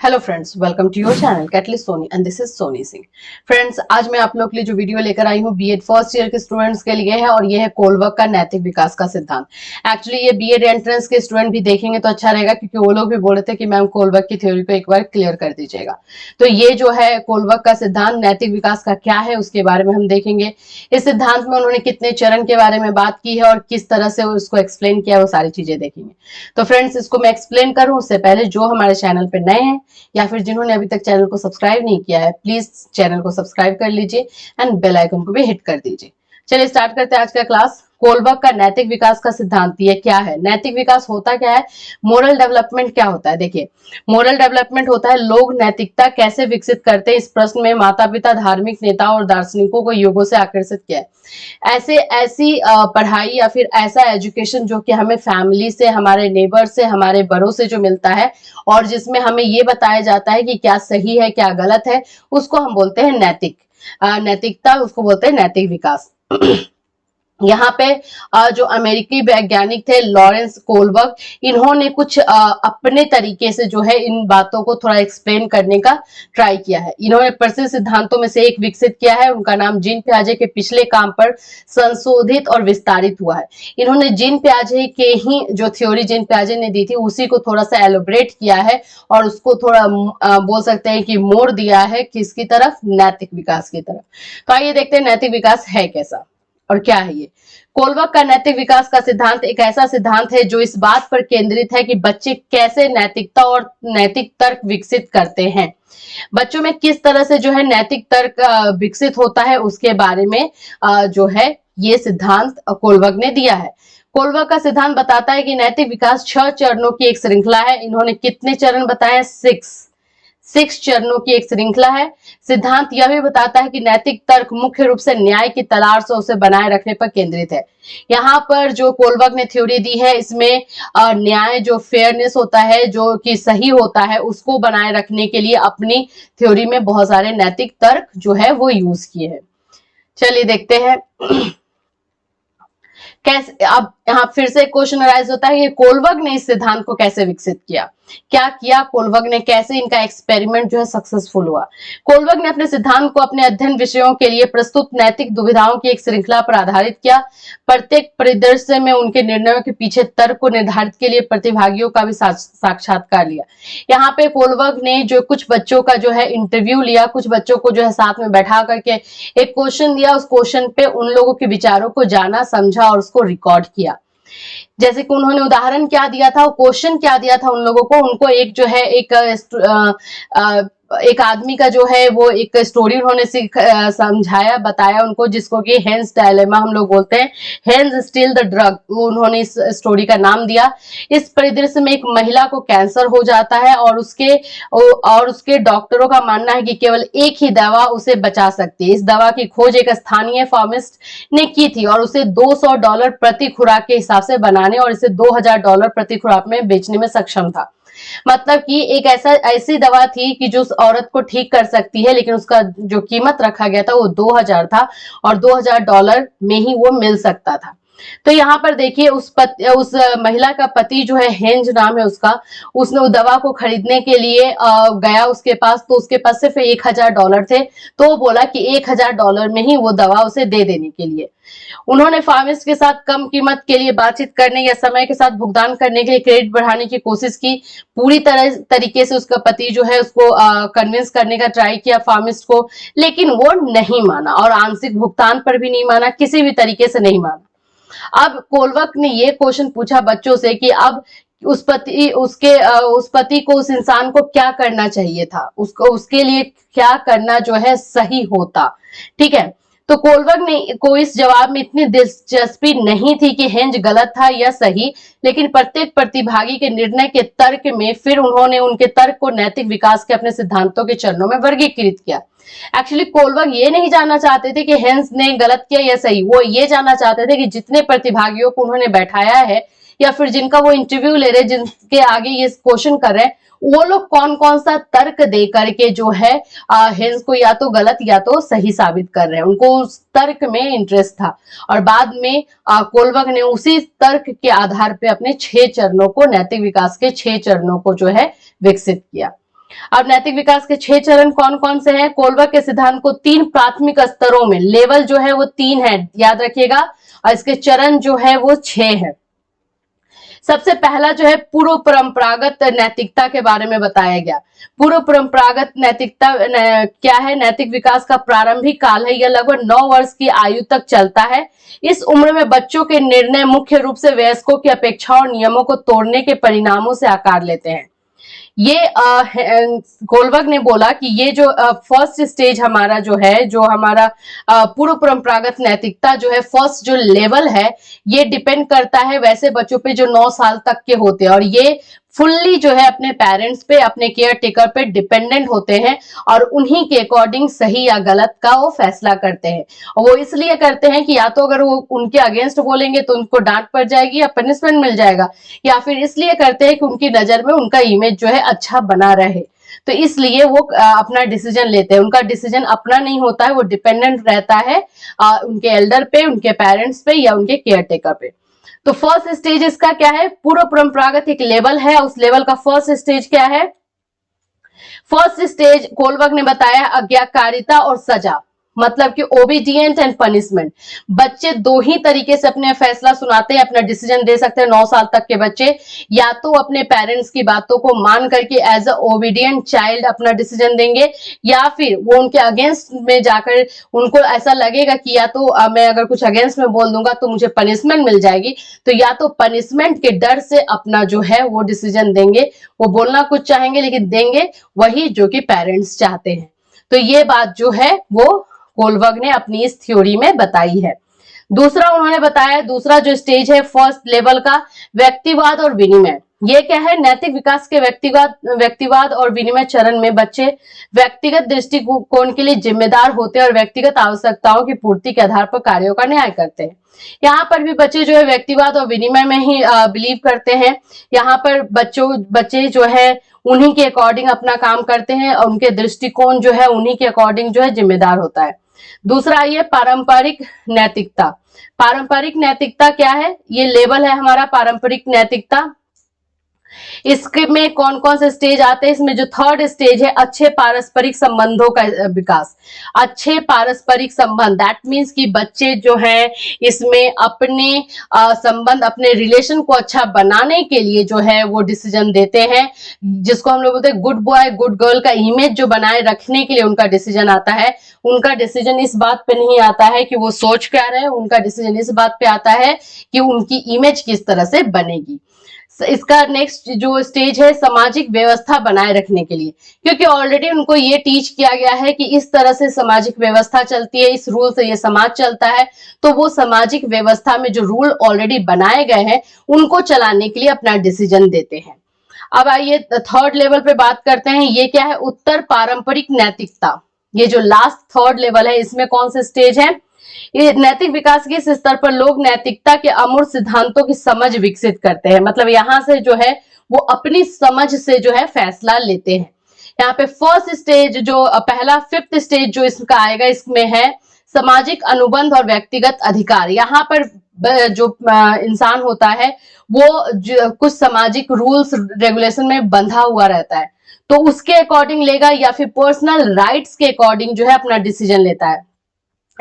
Hello friends, welcome to your channel catalyst Soni and this is Soni Singh. Friends, आज मैं आप लोग के लिए जो वीडियो लेकर आई हूँ बीएड फर्स्ट ईयर के स्टूडेंट्स के लिए है और ये है कोलवर्क का नैतिक विकास का सिद्धांत। एक्चुअली ये बीएड एंट्रेंस के स्टूडेंट भी देखेंगे तो अच्छा रहेगा, क्योंकि वो लोग भी बोल रहे थे कि मैम कोलवर्क की थ्योरी को एक बार क्लियर कर दीजिएगा। तो ये जो है कोलवर्क का सिद्धांत नैतिक विकास का क्या है उसके बारे में हम देखेंगे। इस सिद्धांत में उन्होंने कितने चरण के बारे में बात की है और किस तरह से उसको एक्सप्लेन किया है, वो सारी चीजें देखेंगे। तो फ्रेंड्स, इसको मैं एक्सप्लेन करूं उससे पहले जो हमारे चैनल पे नए हैं या फिर जिन्होंने अभी तक चैनल को सब्सक्राइब नहीं किया है, प्लीज चैनल को सब्सक्राइब कर लीजिए एंड बेल आइकन को भी हिट कर दीजिए। चलिए स्टार्ट करते हैं आज का क्लास। कोलवर्क का नैतिक विकास का सिद्धांत ये क्या है, नैतिक विकास होता क्या है, मोरल डेवलपमेंट क्या होता है। देखिए, मोरल डेवलपमेंट होता है लोग नैतिकता कैसे विकसित करते हैं। इस प्रश्न में माता पिता, धार्मिक नेताओं और दार्शनिकों को युगों से आकर्षित किया है। ऐसी पढ़ाई या फिर ऐसा एजुकेशन जो कि हमें फैमिली से, हमारे नेबर से, हमारे बड़ों से जो मिलता है और जिसमें हमें ये बताया जाता है कि क्या सही है क्या गलत है, उसको हम बोलते हैं नैतिकता, उसको बोलते हैं नैतिक विकास। यहाँ पे जो अमेरिकी वैज्ञानिक थे लॉरेंस कोलवर्क, इन्होंने कुछ अपने तरीके से जो है इन बातों को थोड़ा एक्सप्लेन करने का ट्राई किया है। इन्होंने प्रसिद्ध सिद्धांतों में से एक विकसित किया है, उनका नाम जीन पियाजे के पिछले काम पर संशोधित और विस्तारित हुआ है। इन्होंने जीन पियाजे के ही जो थ्योरी जीन पियाजे ने दी थी उसी को थोड़ा सा एलोबरेट किया है और उसको थोड़ा बोल सकते हैं कि मोड़ दिया है किसकी तरफ, नैतिक विकास की तरफ। तो आइए देखते हैं नैतिक विकास है कैसा और क्या है ये। कोलवर्क का नैतिक विकास का सिद्धांत एक ऐसा सिद्धांत है जो इस बात पर केंद्रित है कि बच्चे कैसे नैतिकता और नैतिक तर्क विकसित करते हैं। बच्चों में किस तरह से जो है नैतिक तर्क विकसित होता है उसके बारे में जो है ये सिद्धांत कोलवर्क ने दिया है। कोलवर्क का सिद्धांत बताता है कि नैतिक विकास 6 चरणों की एक श्रृंखला है। इन्होंने कितने चरण बताए? 6 चरणों की एक श्रृंखला है। सिद्धांत यह भी बताता है कि नैतिक तर्क मुख्य रूप से न्याय की तलाश और उसे बनाए रखने पर केंद्रित है। यहाँ पर जो कोलवर्क ने थ्योरी दी है इसमें न्याय, जो फेयरनेस होता है, जो कि सही होता है, उसको बनाए रखने के लिए अपनी थ्योरी में बहुत सारे नैतिक तर्क जो है वो यूज किए हैं। चलिए देखते हैं कैसे। अब यहाँ फिर से क्वेश्चन अराइज होता है कि कोलवर्क ने इस सिद्धांत को कैसे विकसित किया, क्या किया कोलवर्क ने, कैसे इनका एक्सपेरिमेंट जो है सक्सेसफुल हुआ। कोलवर्क ने अपने सिद्धांत को अपने अध्ययन विषयों के लिए प्रस्तुत नैतिक दुविधाओं की एक श्रृंखला पर आधारित किया। प्रत्येक परिदृश्य में उनके निर्णयों के पीछे तर्क को निर्धारित के लिए प्रतिभागियों का भी साक्षात्कार लिया। यहाँ पे कोलवर्क ने जो कुछ बच्चों का जो है इंटरव्यू लिया, कुछ बच्चों को जो है साथ में बैठा करके एक क्वेश्चन दिया, उस क्वेश्चन पे उन लोगों के विचारों को जाना, समझा और उसको रिकॉर्ड किया। जैसे कि उन्होंने उदाहरण क्या दिया था, क्वेश्चन क्या दिया था उन लोगों को, उनको एक जो है एक आदमी का जो है वो एक स्टोरी उन्होंने समझाया, बताया उनको, जिसको कि हेंस डायलेमा हम लोग बोलते हैं, हेंस स्टील द ड्रग, उन्होंने इस स्टोरी का नाम दिया। इस परिदृश्य में एक महिला को कैंसर हो जाता है और उसके डॉक्टरों का मानना है कि केवल एक ही दवा उसे बचा सकती है। इस दवा की खोज एक स्थानीय फार्मिस्ट ने की थी और उसे $200 प्रति खुराक के हिसाब से बनाने और इसे $2000 प्रति खुराक में बेचने में सक्षम था। मतलब कि एक ऐसी दवा थी कि जो उस औरत को ठीक कर सकती है, लेकिन उसका जो कीमत रखा गया था वो 2000 था और $2000 में ही वो मिल सकता था। तो यहाँ पर देखिए उस महिला का पति जो है, हेंज नाम है उसका, उसने उस दवा को खरीदने के लिए गया उसके पास, तो उसके पास सिर्फ $1000 थे। तो वो बोला कि $1000 में ही वो दवा उसे दे देने के लिए। उन्होंने फार्मिस्ट के साथ कम कीमत के लिए बातचीत करने या समय के साथ भुगतान करने के लिए क्रेडिट बढ़ाने की कोशिश की। पूरी तरीके से उसका पति जो है उसको कन्विंस करने का ट्राई किया फार्मिस्ट को, लेकिन वो नहीं माना और आंशिक भुगतान पर भी नहीं माना, किसी भी तरीके से नहीं माना। अब कोलवर्क ने ये क्वेश्चन पूछा बच्चों से कि अब उस पति को, उस इंसान को क्या करना चाहिए था, उसके लिए क्या करना जो है सही होता। ठीक है, तो कोलवर्क ने को इस जवाब में इतनी दिलचस्पी नहीं थी कि हेंज गलत था या सही, लेकिन प्रत्येक प्रतिभागी के निर्णय के तर्क में फिर उन्होंने उनके तर्क को नैतिक विकास के अपने सिद्धांतों के चरणों में वर्गीकृत किया। एक्चुअली कोलवर्क ये नहीं जानना चाहते थे कि हेंस ने गलत किया या सही, वो ये जानना चाहते थे कि जितने प्रतिभागियों को उन्होंने बैठाया है या फिर जिनका वो इंटरव्यू ले रहे, जिनके आगे ये क्वेश्चन कर रहे हैं, वो लोग कौन कौन सा तर्क दे करके जो है हेंस को या तो गलत या तो सही साबित कर रहे हैं। उनको उस तर्क में इंटरेस्ट था और बाद में कोलवर्क ने उसी तर्क के आधार पे अपने 6 चरणों को, नैतिक विकास के 6 चरणों को जो है विकसित किया। अब नैतिक विकास के 6 चरण कौन कौन से हैं? कोलबर्ग के सिद्धांत को 3 प्राथमिक स्तरों में, लेवल जो है वो 3 है, याद रखिएगा, और इसके चरण जो है वो 6 है। सबसे पहला जो है पूर्व परंपरागत नैतिकता के बारे में बताया गया। पूर्व परंपरागत नैतिकता क्या है? नैतिक विकास का प्रारंभिक काल है, यह लगभग 9 वर्ष की आयु तक चलता है। इस उम्र में बच्चों के निर्णय मुख्य रूप से वयस्कों की अपेक्षाओं और नियमों को तोड़ने के परिणामों से आकार लेते हैं। ये कोलबर्ग ने बोला कि ये जो फर्स्ट स्टेज हमारा जो है, जो हमारा पूर्व परंपरागत नैतिकता जो है, फर्स्ट जो लेवल है, ये डिपेंड करता है वैसे बच्चों पे जो 9 साल तक के होते हैं, और ये फुल्ली जो है अपने पेरेंट्स पे, अपने केयर टेकर पे डिपेंडेंट होते हैं और उन्हीं के अकॉर्डिंग सही या गलत का वो फैसला करते हैं। और वो इसलिए करते हैं कि या तो अगर वो उनके अगेंस्ट बोलेंगे तो उनको डांट पड़ जाएगी या पनिशमेंट मिल जाएगा, या फिर इसलिए करते हैं कि उनकी नजर में उनका इमेज जो है अच्छा बना रहे। तो इसलिए वो अपना डिसीजन लेते हैं। उनका डिसीजन अपना नहीं होता है, वो डिपेंडेंट रहता है उनके एल्डर पे, उनके पेरेंट्स पे या उनके केयर टेकर पे। तो फर्स्ट स्टेज इसका क्या है? पूर्व परंपरागत एक लेवल है, उस लेवल का फर्स्ट स्टेज क्या है? फर्स्ट स्टेज कोलबर्ग ने बताया आज्ञाकारिता और सजा, मतलब कि ओबीडियंट एंड पनिशमेंट। बच्चे दो ही तरीके से अपने फैसला सुनाते हैं, अपना डिसीजन दे सकते हैं 9 साल तक के बच्चे, या तो अपने पेरेंट्स की बातों को मान करके एज अ ओबीडियंट चाइल्ड अपना डिसीजन देंगे, या फिर वो उनके अगेंस्ट में जाकर उनको ऐसा लगेगा कि या तो मैं अगर कुछ अगेंस्ट में बोल दूंगा तो मुझे पनिशमेंट मिल जाएगी, तो या तो पनिशमेंट के डर से अपना जो है वो डिसीजन देंगे। वो बोलना कुछ चाहेंगे लेकिन देंगे वही जो कि पेरेंट्स चाहते हैं। तो ये बात जो है वो कोलबर्ग ने अपनी इस थ्योरी में बताई है। दूसरा उन्होंने बताया, दूसरा जो स्टेज है फर्स्ट लेवल का, व्यक्तिवाद और विनिमय। ये क्या है? नैतिक विकास के व्यक्तिवाद और विनिमय चरण में बच्चे व्यक्तिगत दृष्टिकोण के लिए जिम्मेदार होते हैं और व्यक्तिगत आवश्यकताओं की पूर्ति के आधार पर कार्यों का न्याय करते हैं। यहाँ पर भी बच्चे जो है व्यक्तिवाद और विनिमय में ही बिलीव करते हैं। यहाँ पर बच्चे जो है उन्हीं के अकॉर्डिंग अपना काम करते हैं और उनके दृष्टिकोण जो है उन्हीं के अकॉर्डिंग जो है जिम्मेदार होता है। दूसरा ये पारंपरिक नैतिकता। पारंपरिक नैतिकता क्या है? ये लेवल है हमारा पारंपरिक नैतिकता। इसके में कौन कौन से स्टेज आते हैं? इसमें जो थर्ड स्टेज है अच्छे पारस्परिक संबंधों का विकास। अच्छे पारस्परिक संबंध, दैट मीन्स कि बच्चे जो हैं इसमें अपने संबंध, अपने रिलेशन को अच्छा बनाने के लिए जो है वो डिसीजन देते हैं, जिसको हम लोग बोलते हैं गुड बॉय गुड गर्ल का इमेज जो बनाए रखने के लिए उनका डिसीजन आता है। उनका डिसीजन इस बात पे नहीं आता है कि वो सोच क्या रहे हैं, उनका डिसीजन इस बात पे आता है कि उनकी इमेज किस तरह से बनेगी। इसका नेक्स्ट जो स्टेज है सामाजिक व्यवस्था बनाए रखने के लिए, क्योंकि ऑलरेडी उनको ये टीच किया गया है कि इस तरह से सामाजिक व्यवस्था चलती है, इस रूल से ये समाज चलता है, तो वो सामाजिक व्यवस्था में जो रूल ऑलरेडी बनाए गए हैं उनको चलाने के लिए अपना डिसीजन देते हैं। अब आइए थर्ड लेवल पे बात करते हैं। ये क्या है? उत्तर पारंपरिक नैतिकता। ये जो लास्ट थर्ड लेवल है इसमें कौन से स्टेज है? ये नैतिक विकास के इस स्तर पर लोग नैतिकता के अमूर्त सिद्धांतों की समझ विकसित करते हैं। मतलब यहाँ से जो है वो अपनी समझ से जो है फैसला लेते हैं। यहाँ पे फर्स्ट स्टेज जो पहला फिफ्थ स्टेज जो इसका आएगा, इसमें है सामाजिक अनुबंध और व्यक्तिगत अधिकार। यहाँ पर जो इंसान होता है वो कुछ सामाजिक रूल्स रेगुलेशन में बंधा हुआ रहता है, तो उसके अकॉर्डिंग लेगा या फिर पर्सनल राइट्स के अकॉर्डिंग जो है अपना डिसीजन लेता है।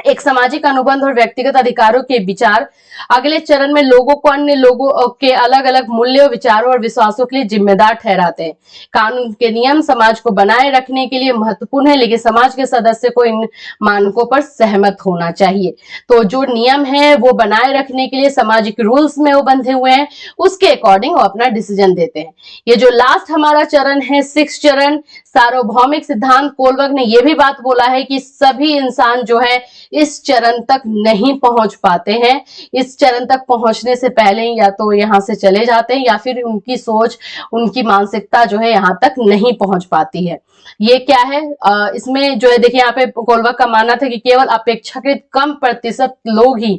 एक सामाजिक अनुबंध और व्यक्तिगत अधिकारों के विचार अगले चरण में लोगों को अन्य लोगों के अलग अलग मूल्यों, विचारों और विश्वासों के लिए जिम्मेदार ठहराते हैं। कानून के नियम समाज को बनाए रखने के लिए महत्वपूर्ण है, लेकिन समाज के सदस्य को इन मानकों पर सहमत होना चाहिए। तो जो नियम है वो बनाए रखने के लिए सामाजिक रूल्स में वो बंधे हुए हैं, उसके अकॉर्डिंग वो अपना डिसीजन देते हैं। ये जो लास्ट हमारा चरण है, 6 चरण, सार्वभौमिक सिद्धांत, कोलबर्ग ने यह भी बात बोला है कि सभी इंसान जो है इस चरण तक नहीं पहुंच पाते हैं। इस चरण तक पहुंचने से पहले या तो यहां से चले जाते हैं या फिर उनकी सोच, उनकी मानसिकता जो है यहां तक नहीं पहुंच पाती है। ये क्या है? इसमें जो है देखिए यहाँ पे कोलबर्ग का मानना था कि केवल अपेक्षाकृत कम प्रतिशत लोग ही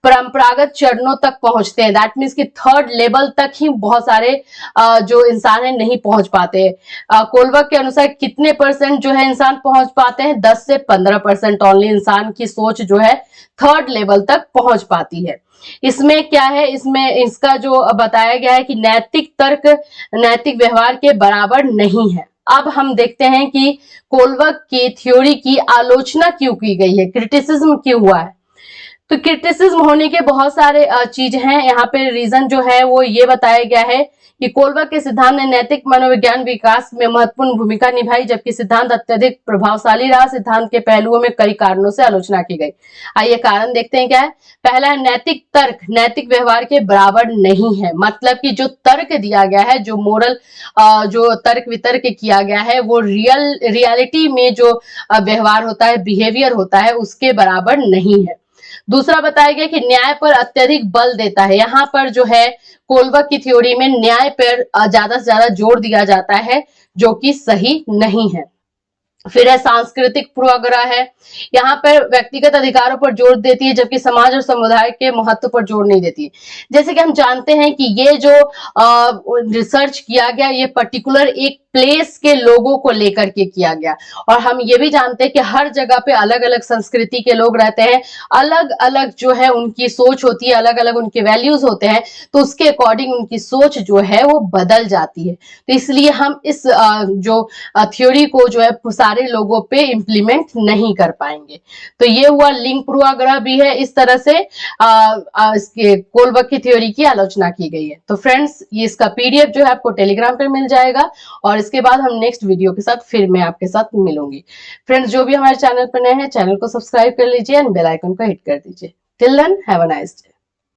परंपरागत चरणों तक पहुंचते हैं। दैट मीन्स कि थर्ड लेवल तक ही बहुत सारे जो इंसान है नहीं पहुंच पाते। कोलबर्ग के अनुसार कितने परसेंट जो है इंसान पहुंच पाते हैं? 10 से 15% ओनली इंसान की सोच जो है थर्ड लेवल तक पहुंच पाती है। इसमें क्या है? इसमें इसका जो बताया गया है कि नैतिक तर्क नैतिक व्यवहार के बराबर नहीं है। अब हम देखते हैं कि कोलवर्क की थ्योरी की आलोचना क्यों की गई है, क्रिटिसिज्म क्यों हुआ है। तो क्रिटिसिज्म होने के बहुत सारे चीज हैं। यहाँ पे रीजन जो है वो ये बताया गया है कि कोलवर्क के सिद्धांत ने नैतिक मनोविज्ञान विकास में महत्वपूर्ण भूमिका निभाई, जबकि सिद्धांत अत्यधिक प्रभावशाली रहा। सिद्धांत के पहलुओं में कई कारणों से आलोचना की गई। आइए कारण देखते हैं क्या है। पहला है नैतिक तर्क नैतिक व्यवहार के बराबर नहीं है। मतलब कि जो तर्क दिया गया है, जो मोरल जो तर्क वितर्क किया गया है, वो रियलिटी में जो व्यवहार होता है, बिहेवियर होता है, उसके बराबर नहीं है। दूसरा बताया गया कि न्याय पर अत्यधिक बल देता है। यहाँ पर जो है कोलवर्क की थ्योरी में न्याय पर ज्यादा से ज्यादा जोर दिया जाता है, जो कि सही नहीं है। फिर है सांस्कृतिक पूर्वाग्रह है। यहाँ पर व्यक्तिगत अधिकारों पर जोर देती है, जबकि समाज और समुदाय के महत्व पर जोर नहीं देती है। जैसे कि हम जानते हैं कि ये जो रिसर्च किया गया, ये पर्टिकुलर एक प्लेस के लोगों को लेकर के किया गया, और हम ये भी जानते हैं कि हर जगह पे अलग अलग संस्कृति के लोग रहते हैं, अलग अलग जो है उनकी सोच होती है, अलग अलग उनके वैल्यूज होते हैं, तो उसके अकॉर्डिंग उनकी सोच जो है वो बदल जाती है। तो इसलिए हम इस जो थ्योरी को जो है सारे लोगों पे इम्प्लीमेंट नहीं कर पाएंगे। तो ये हुआ लिंग पूर्वाग्रह भी है, इस तरह से इसके कोलवर्क की थ्योरी की आलोचना की गई है। तो फ्रेंड्स, ये इसका पीडीएफ जो है आपको टेलीग्राम पे मिल जाएगा, और इसके बाद हम नेक्स्ट वीडियो के साथ फिर मैं आपके साथ मिलूंगी। फ्रेंड्स, जो भी हमारे चैनल पर नए हैं, चैनल को सब्सक्राइब कर लीजिए एंड बेल आइकन को हिट कर दीजिए। Till then, have a nice day.